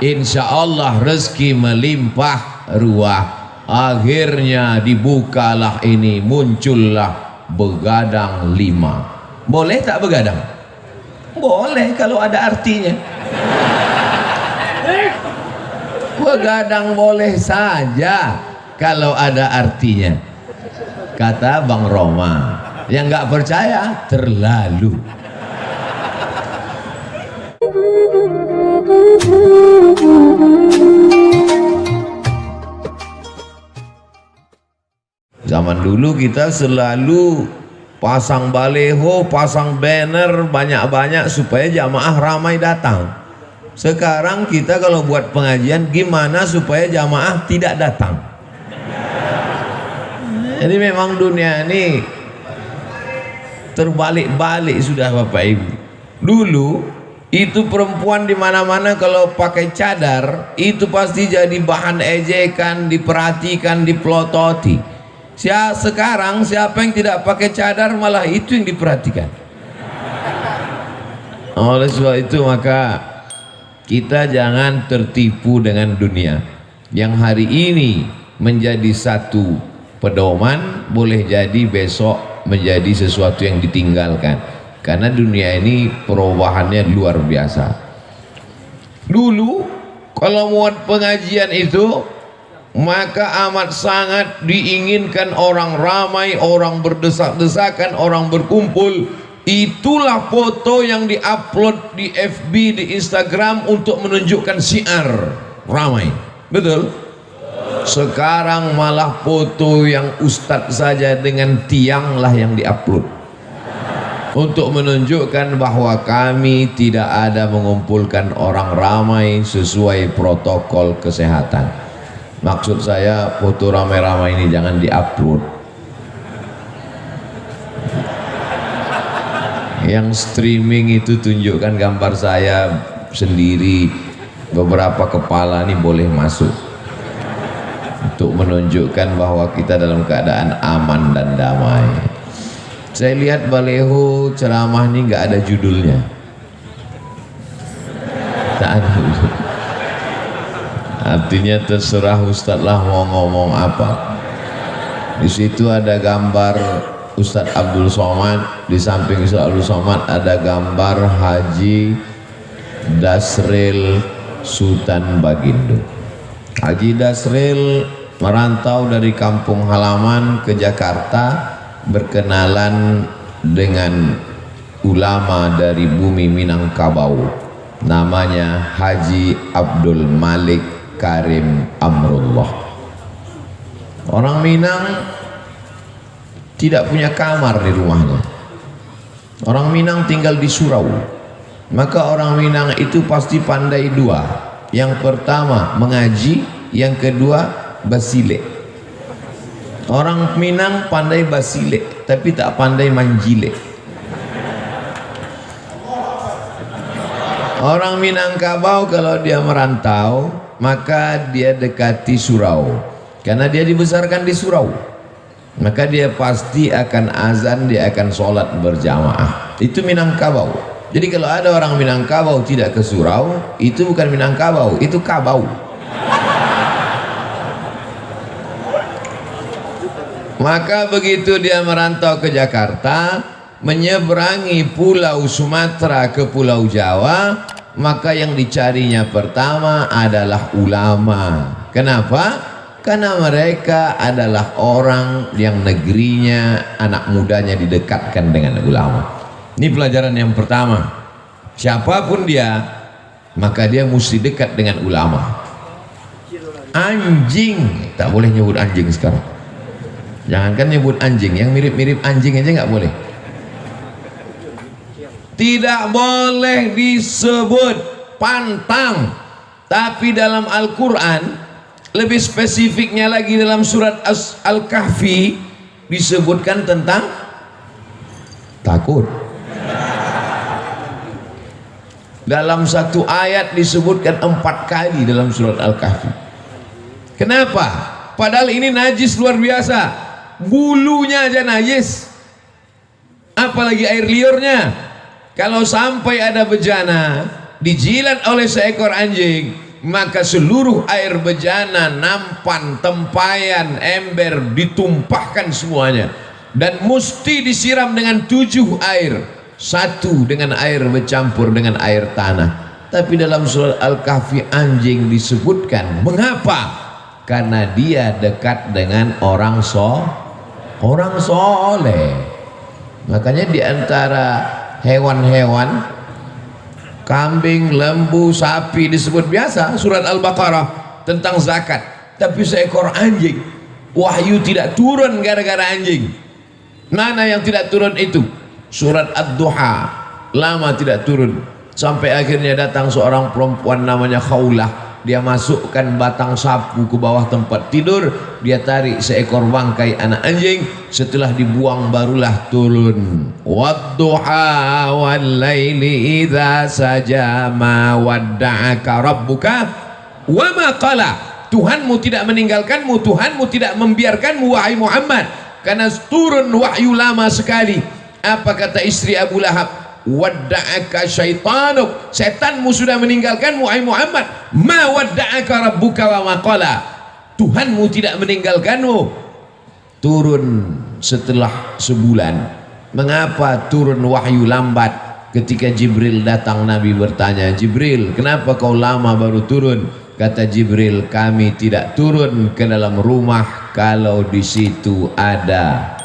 insya Allah rezeki melimpah ruah. Akhirnya dibukalah ini, muncullah begadang 5. Boleh tak begadang? Boleh kalau ada artinya. Begadang boleh saja kalau ada artinya, kata Bang Roma. Yang nggak percaya terlalu. Zaman dulu kita selalu pasang baleho, pasang banner banyak-banyak supaya jamaah ramai datang. Sekarang kita kalau buat pengajian gimana supaya jamaah tidak datang. Jadi memang dunia ini terbalik-balik sudah Bapak Ibu. Dulu itu perempuan di mana-mana kalau pakai cadar itu pasti jadi bahan ejekan, diperhatikan, dipelototi. Sekarang siapa yang tidak pakai cadar malah itu yang diperhatikan. Oleh sebab itu maka kita jangan tertipu dengan dunia yang hari ini menjadi satu pedoman, boleh jadi besok menjadi sesuatu yang ditinggalkan, karena dunia ini perubahannya luar biasa. Dulu kalau muat pengajian itu maka amat sangat diinginkan orang ramai, orang berdesak-desakan, orang berkumpul. Itulah foto yang diupload di FB, di Instagram untuk menunjukkan syiar ramai. Betul? Sekarang malah foto yang ustadz saja dengan tiang lah yang diupload untuk menunjukkan bahwa kami tidak ada mengumpulkan orang ramai sesuai protokol kesehatan. Maksud saya foto ramai-ramai ini jangan diupload. Yang streaming itu tunjukkan gambar saya sendiri, beberapa kepala ini boleh masuk untuk menunjukkan bahwa kita dalam keadaan aman dan damai. Saya lihat baleho ceramah ini nggak ada judulnya, tak ada judul. Artinya terserah Ustadz lah mau ngomong apa. Di situ ada gambar Ustadz Abdul Somad, di samping Ustadz Abdul Somad ada gambar Haji Dasril Sultan Bagindo. Haji Dasril merantau dari kampung halaman ke Jakarta, berkenalan dengan ulama dari bumi Minangkabau, namanya Haji Abdul Malik Karim Amrullah. Orang Minang tidak punya kamar di rumahnya. Orang Minang tinggal di surau. Maka orang Minang itu pasti pandai dua. Yang pertama mengaji, yang kedua basile. Orang Minang pandai basile tapi tak pandai manjile. Orang Minangkabau kalau dia merantau maka dia dekati surau, karena dia dibesarkan di surau, maka dia pasti akan azan, dia akan sholat berjamaah. Itu Minangkabau. Jadi kalau ada orang Minangkabau tidak ke surau, itu bukan Minangkabau, itu kabau. Maka begitu dia merantau ke Jakarta, menyeberangi pulau Sumatera ke pulau Jawa, maka yang dicarinya pertama adalah ulama. Kenapa? Karena mereka adalah orang yang negerinya, anak mudanya didekatkan dengan ulama. Ini pelajaran yang pertama. Siapapun dia, maka dia mesti dekat dengan ulama. Anjing, tak boleh nyebut anjing sekarang. Jangankan nyebut anjing, yang mirip-mirip anjing aja nggak boleh. Tidak boleh disebut pantang. Tapi dalam Al-Quran, lebih spesifiknya lagi dalam surat Al-Kahfi, disebutkan tentang takut. Dalam satu ayat disebutkan 4 kali dalam surat Al-Kahfi. Kenapa? Padahal ini najis luar biasa. Bulunya aja najis, apalagi air liurnya. Kalau sampai ada bejana dijilat oleh seekor anjing, maka seluruh air bejana, nampan, tempayan, ember ditumpahkan semuanya, dan mesti disiram dengan 7 air, 1 dengan air bercampur dengan air tanah. Tapi dalam surah Al-Kahfi anjing disebutkan. Mengapa? Karena dia dekat dengan orang soleh. Makanya diantara hewan-hewan, kambing, lembu, sapi disebut biasa surat Al-Baqarah tentang zakat. Tapi seekor anjing wahyu tidak turun gara-gara anjing. Mana yang tidak turun itu? Surat Ad-Duha lama tidak turun, sampai akhirnya datang seorang perempuan namanya Khawlah. Dia masukkan batang sapu ke bawah tempat tidur, dia tarik seekor bangkai anak anjing, setelah dibuang barulah turun. Wadduha wal-laili idza saja ma wadda'aka rabbuka wa ma qala. Tuhanmu tidak meninggalkanmu, Tuhanmu tidak membiarkanmu wahai Muhammad. Karena turun wahyu lama sekali. Apa kata istri Abu Lahab? Wadda'aka syaitanuk, setanmu sudah meninggalkanmu wahai Muhammad. Ma wadda'aka rabbuka wa ma qala. Tuhanmu tidak meninggalkanmu. Turun setelah sebulan. Mengapa turun wahyu lambat? Ketika Jibril datang, Nabi bertanya, Jibril, kenapa kau lama baru turun? Kata Jibril, kami tidak turun ke dalam rumah kalau di situ ada.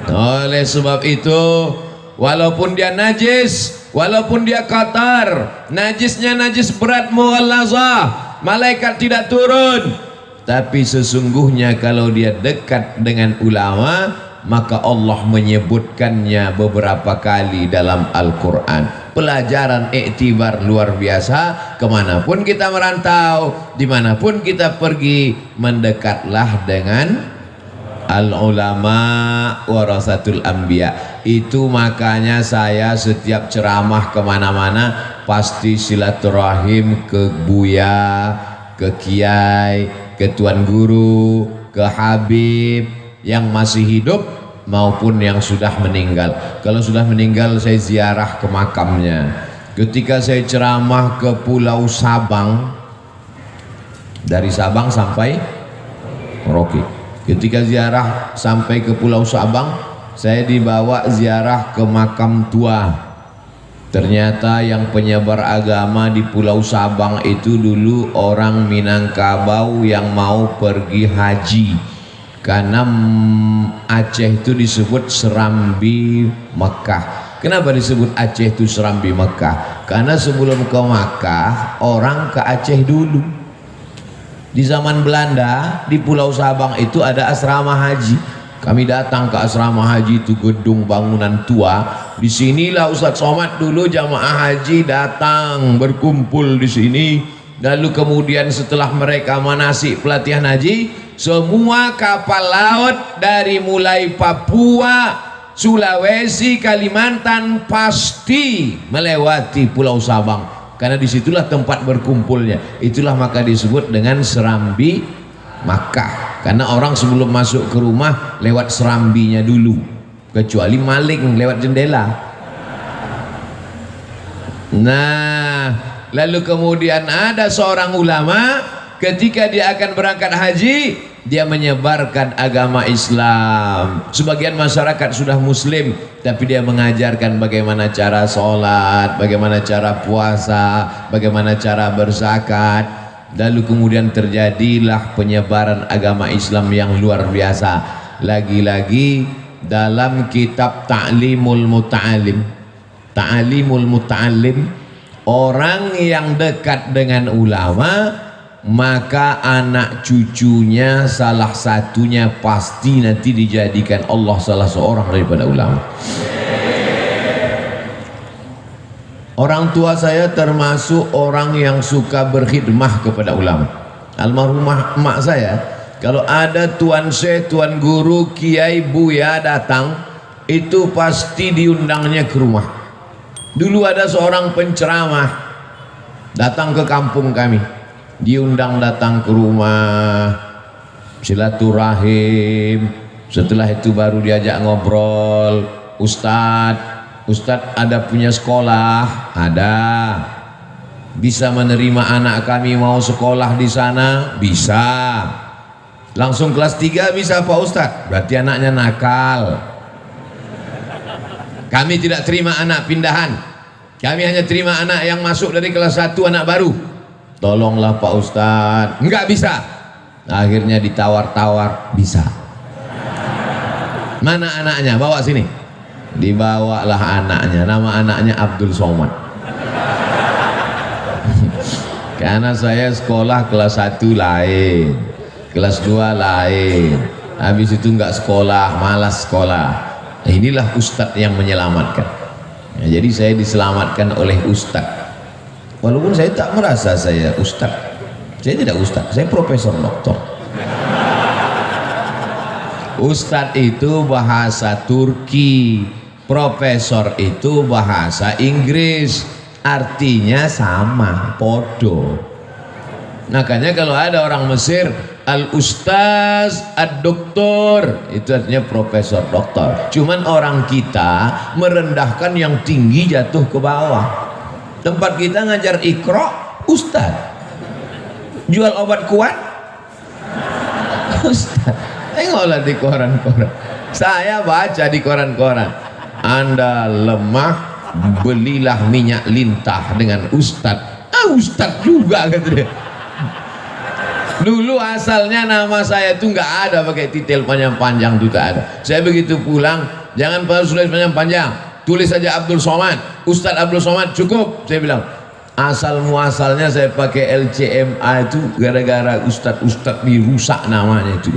Oleh sebab itu, walaupun dia najis, walaupun dia kotor, najisnya najis berat mughallazah, malaikat tidak turun. Tapi sesungguhnya kalau dia dekat dengan ulama, maka Allah menyebutkannya beberapa kali dalam Al-Quran. Pelajaran iktibar luar biasa. Kemanapun kita merantau, dimanapun kita pergi, mendekatlah dengan al-ulama warasatul anbiya. Itu makanya saya setiap ceramah kemana-mana pasti silaturahim ke buya, ke kiai, ke tuan guru, ke habib yang masih hidup maupun yang sudah meninggal. Kalau sudah meninggal saya ziarah ke makamnya. Ketika saya ceramah ke Pulau Sabang, dari Sabang sampai Merauke, ketika ziarah sampai ke Pulau Sabang, saya dibawa ziarah ke makam tua. Ternyata yang penyebar agama di Pulau Sabang itu dulu orang Minangkabau yang mau pergi haji. Karena Aceh itu disebut Serambi Mekah. Kenapa disebut Aceh itu Serambi Mekah? Karena sebelum ke Mekah orang ke Aceh dulu. Di zaman Belanda di Pulau Sabang itu ada asrama haji. Kami datang ke asrama haji itu, gedung bangunan tua. Disinilah Ustadz Somad dulu jamaah haji datang berkumpul di sini. Lalu kemudian setelah mereka manasik pelatihan haji, semua kapal laut dari mulai Papua, Sulawesi, Kalimantan pasti melewati Pulau Sabang. Karena disitulah tempat berkumpulnya. Itulah maka disebut dengan Serambi Makkah. Karena orang sebelum masuk ke rumah lewat serambinya dulu. Kecuali maling lewat jendela. Nah, lalu kemudian ada seorang ulama ketika dia akan berangkat haji, dia menyebarkan agama Islam. Sebagian masyarakat sudah muslim, tapi dia mengajarkan bagaimana cara sholat, bagaimana cara puasa, bagaimana cara berzakat. Lalu kemudian terjadilah penyebaran agama Islam yang luar biasa. Lagi-lagi dalam kitab Ta'limul Muta'alim, Ta'limul Muta'alim, orang yang dekat dengan ulama, maka anak cucunya salah satunya pasti nanti dijadikan Allah salah seorang daripada ulama. Orang tua saya termasuk orang yang suka berkhidmah kepada ulama. Almarhumah emak saya, kalau ada tuan syekh, tuan guru, kiai, buya datang, itu pasti diundangnya ke rumah. Dulu ada seorang penceramah datang ke kampung kami, diundang datang ke rumah, silaturahim. Setelah itu baru diajak ngobrol. Ustadz ada punya sekolah? Ada. Bisa menerima anak kami mau sekolah di sana? Bisa. Langsung kelas 3 bisa Pak Ustadz? Berarti anaknya nakal. Kami tidak terima anak pindahan. Kami hanya terima anak yang masuk dari kelas 1, anak baru. Tolonglah Pak Ustadz. Enggak bisa. Akhirnya ditawar-tawar, bisa. Mana anaknya? Bawa sini. Dibawalah anaknya. Nama anaknya Abdul Somad. Karena saya sekolah kelas 1 lain, kelas 2 lain, habis itu enggak sekolah, malas sekolah. Nah, inilah ustadz yang menyelamatkan. Nah, jadi saya diselamatkan oleh ustadz. Walaupun saya tak merasa saya ustadz. Saya tidak ustadz, saya profesor doktor. Ustadz itu bahasa Turki, profesor itu bahasa Inggris. Artinya sama, podo. Makanya kalau ada orang Mesir, al-ustaz, ad-doktor, itu artinya profesor doktor. Cuman orang kita merendahkan yang tinggi jatuh ke bawah. Tempat kita ngajar ikro, ustaz. Jual obat kuat, ustaz. Tengoklah di koran-koran. Saya baca di koran-koran. Anda lemah, belilah minyak lintah dengan ustadz. Ustadz juga kata dia. Dulu asalnya nama saya itu nggak ada pakai titel panjang-panjang, itu tak ada. Saya begitu pulang, jangan tulis panjang-panjang, tulis saja Abdul Somad, Ustadz Abdul Somad cukup. Saya bilang asal muasalnya saya pakai LCMA itu gara-gara ustadz dirusak namanya itu.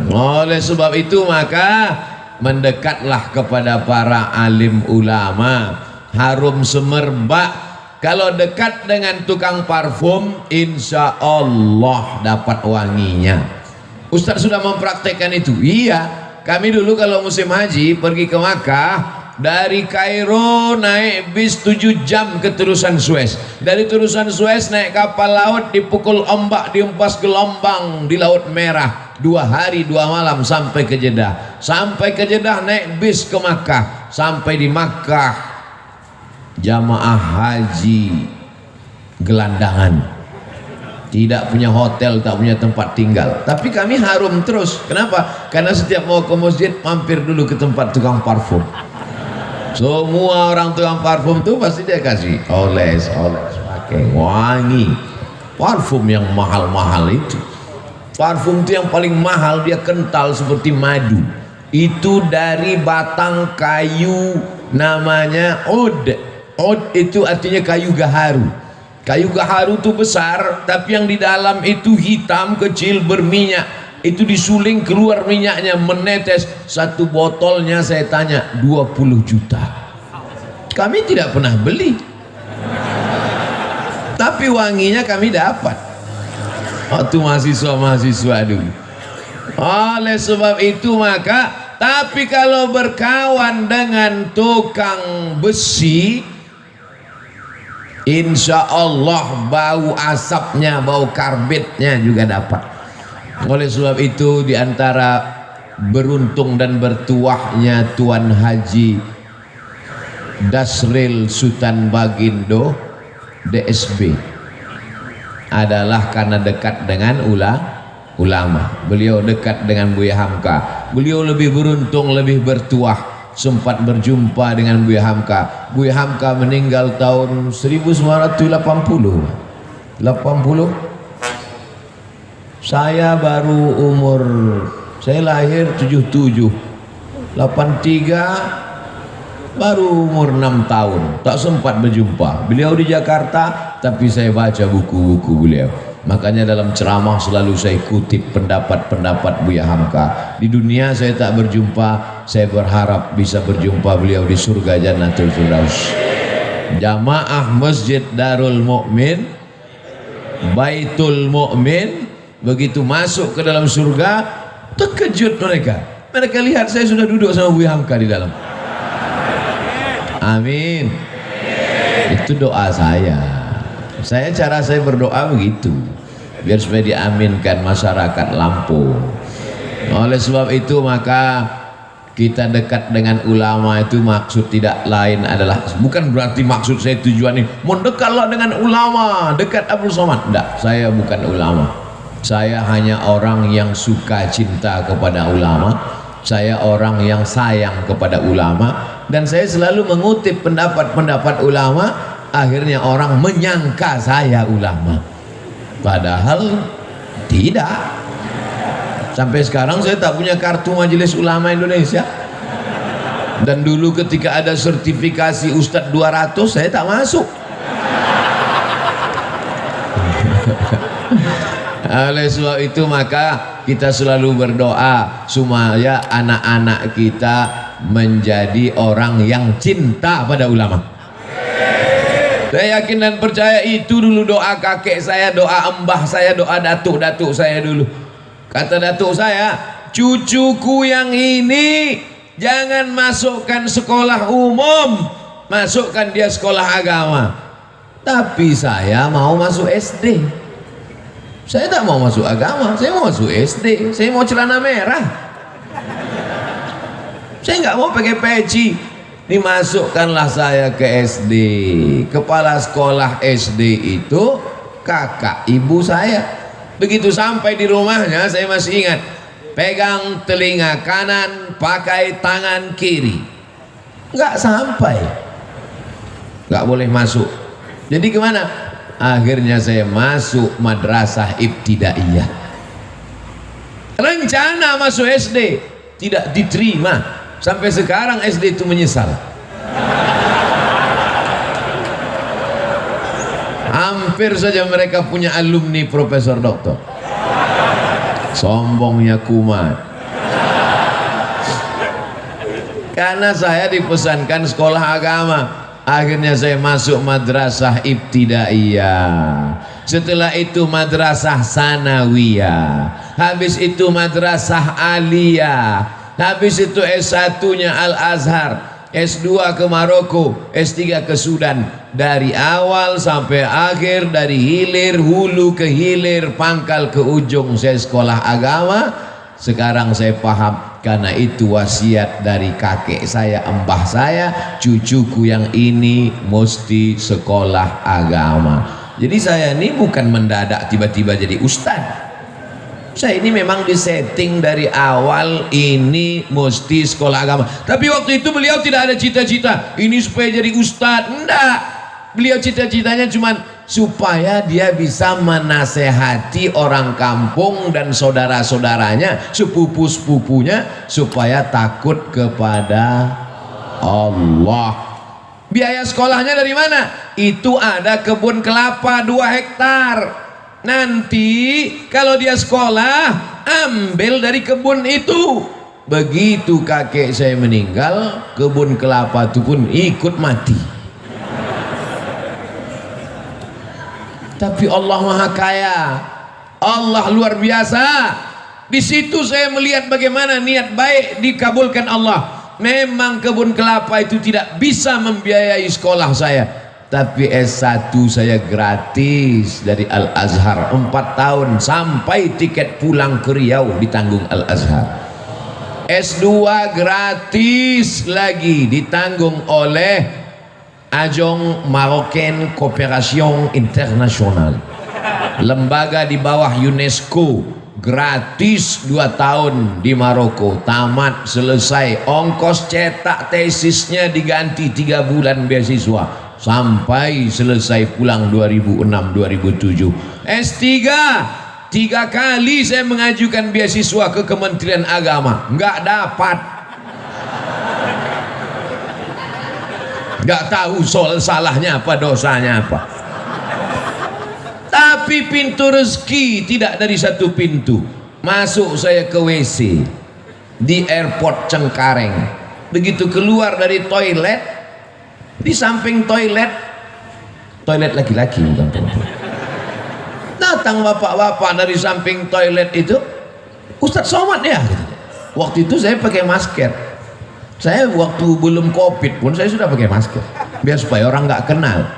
Oleh sebab itu maka mendekatlah kepada para alim ulama. Harum semerbak. Kalau dekat dengan tukang parfum, insya Allah dapat wanginya. Ustadz sudah mempraktekkan itu. Iya, kami dulu kalau musim haji pergi ke Makkah, dari Kairo naik bis 7 jam ke Terusan Suez. Dari Terusan Suez naik kapal laut, dipukul ombak, diempas gelombang di Laut Merah. 2 hari 2 malam sampai ke Jeddah. Sampai ke Jeddah naik bis ke Makkah. Sampai di Makkah jamaah haji gelandangan, tidak punya hotel, tak punya tempat tinggal. Tapi kami harum terus. Kenapa? Karena setiap mau ke masjid mampir dulu ke tempat tukang parfum. Semua orang tukang parfum tuh pasti dia kasih oles pakai wangi. Parfum yang mahal-mahal itu. Parfum itu yang paling mahal, dia kental seperti madu. Itu dari batang kayu namanya oud. Oud itu artinya kayu gaharu. Kayu gaharu itu besar, tapi yang di dalam itu hitam kecil berminyak. Itu disuling keluar minyaknya menetes. Satu botolnya saya tanya 20 juta. Kami tidak pernah beli, tapi wanginya kami dapat waktu mahasiswa dulu. Oleh sebab itu maka, tapi kalau berkawan dengan tukang besi, insya Allah bau asapnya, bau karbitnya juga dapat. Oleh sebab itu diantara beruntung dan bertuahnya Tuan Haji Dasril Sultan Bagindo DSB adalah karena dekat dengan ulama. Beliau dekat dengan Buya Hamka. Beliau lebih beruntung, lebih bertuah, sempat berjumpa dengan Buya Hamka. Buya Hamka meninggal tahun 1980. Saya baru umur, saya lahir 77, 83 baru umur 6 tahun. Tak sempat berjumpa beliau di Jakarta, tapi saya baca buku-buku beliau. Makanya dalam ceramah selalu saya kutip pendapat-pendapat Buya Hamka. Di dunia saya tak berjumpa, saya berharap bisa berjumpa beliau di surga Jannatul Firdaus. Jamaah Masjid Darul Mukmin, Baitul Mukmin, begitu masuk ke dalam surga, terkejut mereka. Mereka lihat saya sudah duduk sama Buya Hamka di dalam. Amin. Itu doa saya. Cara saya berdoa begitu, biar supaya diaminkan masyarakat Lampung. Oleh sebab itu maka kita dekat dengan ulama itu maksud tidak lain adalah, bukan berarti maksud saya tujuan ini mendekatlah dengan ulama, dekat Abdul Somad. Tidak, saya bukan ulama. Saya hanya orang yang suka cinta kepada ulama. Saya orang yang sayang kepada ulama, dan saya selalu mengutip pendapat-pendapat ulama. Akhirnya orang menyangka saya ulama, padahal tidak. Sampai sekarang saya tak punya kartu Majelis Ulama Indonesia. Dan dulu ketika ada sertifikasi Ustadz 200, saya tak masuk. Oleh sebab itu maka kita selalu berdoa supaya anak-anak kita menjadi orang yang cinta pada ulama. Saya yakin dan percaya itu dulu doa kakek saya, doa embah saya, doa datuk-datuk saya dulu. Kata datuk saya, cucuku yang ini jangan masukkan sekolah umum, masukkan dia sekolah agama. Tapi saya mau masuk SD. Saya tak mau masuk agama, saya mau masuk SD. Saya mau celana merah. Saya nggak mau pakai peci. Dimasukkanlah saya ke SD. Kepala sekolah SD itu kakak ibu saya. Begitu sampai di rumahnya, saya masih ingat, pegang telinga kanan, pakai tangan kiri. Nggak sampai, nggak boleh masuk. Jadi kemana? Akhirnya saya masuk madrasah ibtidaiyah. Rencana masuk SD, tidak diterima. Sampai sekarang SD itu menyesal. Hampir saja mereka punya alumni profesor doktor. Sombongnya kumat. Karena saya dipesankan sekolah agama, akhirnya saya masuk madrasah ibtidaiyah. Setelah itu madrasah sanawiyah. Habis itu madrasah aliyah. Habis itu S1-nya Al-Azhar. S2 ke Maroko, S3 ke Sudan. Dari awal sampai akhir, dari hilir hulu ke hilir, pangkal ke ujung, saya sekolah agama. Sekarang saya paham, karena itu wasiat dari kakek saya, embah saya, cucuku yang ini mesti sekolah agama. Jadi saya ini bukan mendadak tiba-tiba jadi ustadz. Saya ini memang disetting dari awal, ini mesti sekolah agama. Tapi waktu itu beliau tidak ada cita-cita ini supaya jadi ustadz. Enggak. Beliau cita-citanya cuma supaya dia bisa menasehati orang kampung dan saudara-saudaranya, sepupu-sepupunya, supaya takut kepada Allah. Biaya sekolahnya dari mana? Itu ada kebun kelapa 2 hektar. Nanti kalau dia sekolah, ambil dari kebun itu. Begitu kakek saya meninggal, kebun kelapa itu pun ikut mati. Tapi Allah Maha Kaya, Allah luar biasa. Di situ saya melihat bagaimana niat baik dikabulkan Allah. Memang kebun kelapa itu tidak bisa membiayai sekolah saya, tapi S1 saya gratis dari Al-Azhar 4 tahun, sampai tiket pulang ke Riau ditanggung Al-Azhar. S2 gratis lagi ditanggung oleh Agence Marocaine Coopération Internationale, lembaga di bawah UNESCO, gratis 2 tahun di Maroko. Tamat, selesai, ongkos cetak tesisnya diganti 3 bulan beasiswa, sampai selesai pulang 2006-2007. S3 3 kali saya mengajukan beasiswa ke Kementerian Agama, nggak dapat. Nggak tahu soal salahnya apa, dosanya apa. Tapi pintu rezeki tidak dari 1 pintu. Masuk saya ke WC di airport Cengkareng. Begitu keluar dari toilet, di samping toilet laki-laki bukan perempuan, datang bapak-bapak dari samping toilet itu, Ustadz Somad ya. Waktu itu saya pakai masker. Saya waktu belum COVID pun saya sudah pakai masker, biar supaya orang nggak kenal.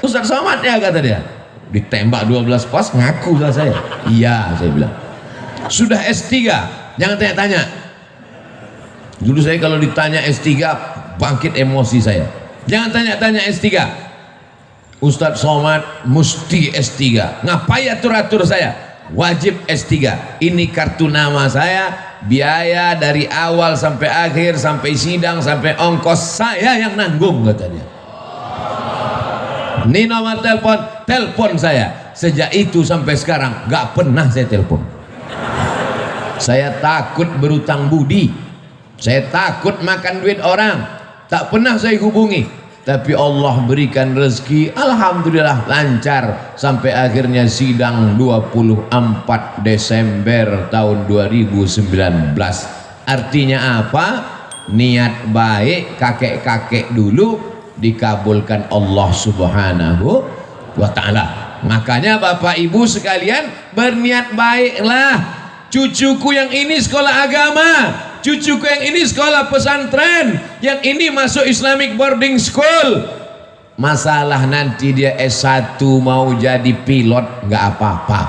Ustadz Somad ya, kata dia. Ditembak 12 pas, ngaku lah saya. Iya, saya bilang. Sudah S3, jangan tanya-tanya. Dulu saya kalau ditanya S3 bangkit emosi saya. Jangan tanya-tanya S3. Ustadz Somad mesti S3. Ngapain atur-atur saya? Wajib S3. Ini kartu nama saya, biaya dari awal sampai akhir, sampai sidang, sampai ongkos saya yang nanggung, katanya. Ini nomor telepon saya. Sejak itu sampai sekarang gak pernah saya telepon. Saya takut berutang budi, saya takut makan duit orang, tak pernah saya hubungi. Tapi Allah berikan rezeki, alhamdulillah lancar sampai akhirnya sidang 24 Desember tahun 2019. Artinya apa? Niat baik kakek-kakek dulu dikabulkan Allah Subhanahu wa ta'ala. Makanya Bapak Ibu sekalian, berniat baiklah. Cucuku yang ini sekolah agama, cucuku yang ini sekolah pesantren, yang ini masuk Islamic boarding school. Masalah nanti dia S1 mau jadi pilot nggak apa-apa,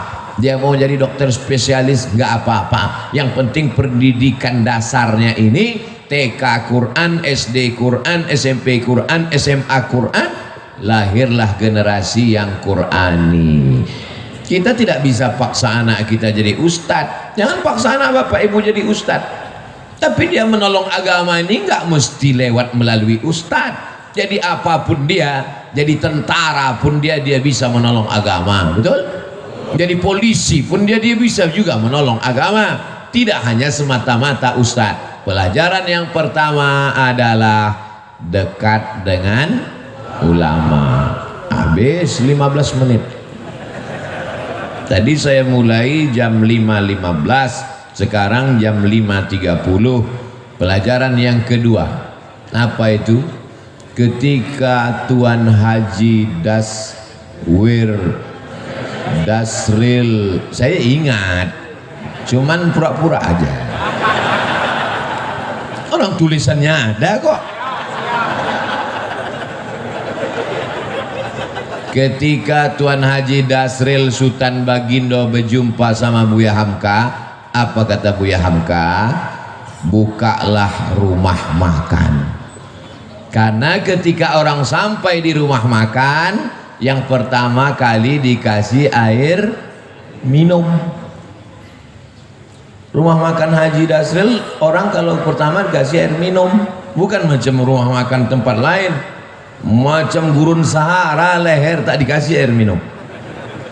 dia mau jadi dokter spesialis nggak apa-apa. Yang penting pendidikan dasarnya ini TK Quran, SD Quran, SMP Quran, SMA Quran, lahirlah generasi yang Qurani. Kita tidak bisa paksa anak kita jadi ustadz. Jangan paksa anak Bapak Ibu jadi ustadz. Tapi dia menolong agama ini nggak mesti lewat melalui ustadz. Jadi apapun dia, jadi tentara pun dia bisa menolong agama, betul? Jadi polisi pun dia bisa juga menolong agama. Tidak hanya semata-mata ustadz. Pelajaran yang pertama adalah dekat dengan ulama. Habis 15 menit. Tadi saya mulai jam 5.15, sekarang jam 5.30. Pelajaran yang kedua, apa itu? Ketika Tuan Haji Dasril, saya ingat, cuman pura-pura aja. Orang tulisannya ada kok. Ketika Tuan Haji Dasril Sultan Bagindo berjumpa sama Buya Hamka, apa kata Buya Hamka? Bukalah rumah makan. Karena ketika orang sampai di rumah makan, yang pertama kali dikasih air minum. Rumah makan Haji Dasril, orang kalau pertama dikasih air minum, bukan macam rumah makan tempat lain. Macam gurun Sahara, leher tak dikasih air minum.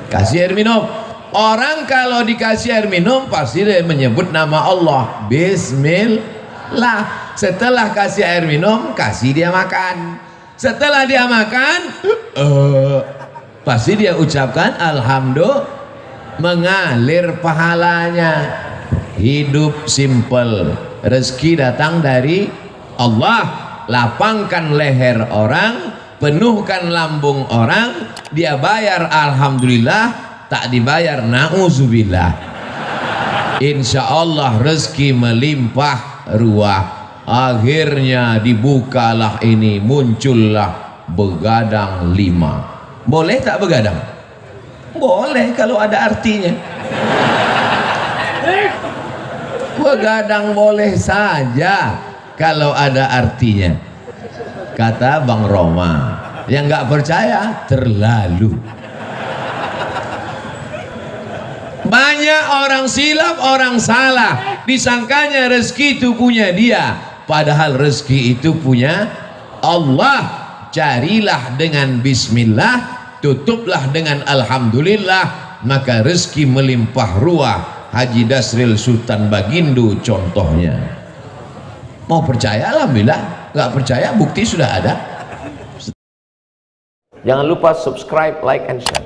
Kasih air minum. Orang kalau dikasih air minum pasti dia menyebut nama Allah, Bismillah. Setelah kasih air minum, kasih dia makan. Setelah dia makan, pasti dia ucapkan Alhamdulillah, mengalir pahalanya. Hidup simple, rezeki datang dari Allah. Lapangkan leher orang, penuhkan lambung orang, dia bayar alhamdulillah, tak dibayar na'udzubillah. Insya Allah rezeki melimpah ruah. Akhirnya dibukalah ini, muncullah begadang 5. Boleh tak begadang? Boleh kalau ada artinya. Begadang boleh saja kalau ada artinya, kata Bang Roma. Yang nggak percaya terlalu. Banyak orang silap, orang salah, disangkanya rezeki itu punya dia, padahal rezeki itu punya Allah. Carilah dengan bismillah, tutuplah dengan alhamdulillah, maka rezeki melimpah ruah. Haji Dasril Sultan Bagindo contohnya. Mau percaya alhamdulillah, nggak percaya bukti sudah ada. Jangan lupa subscribe, like, and share.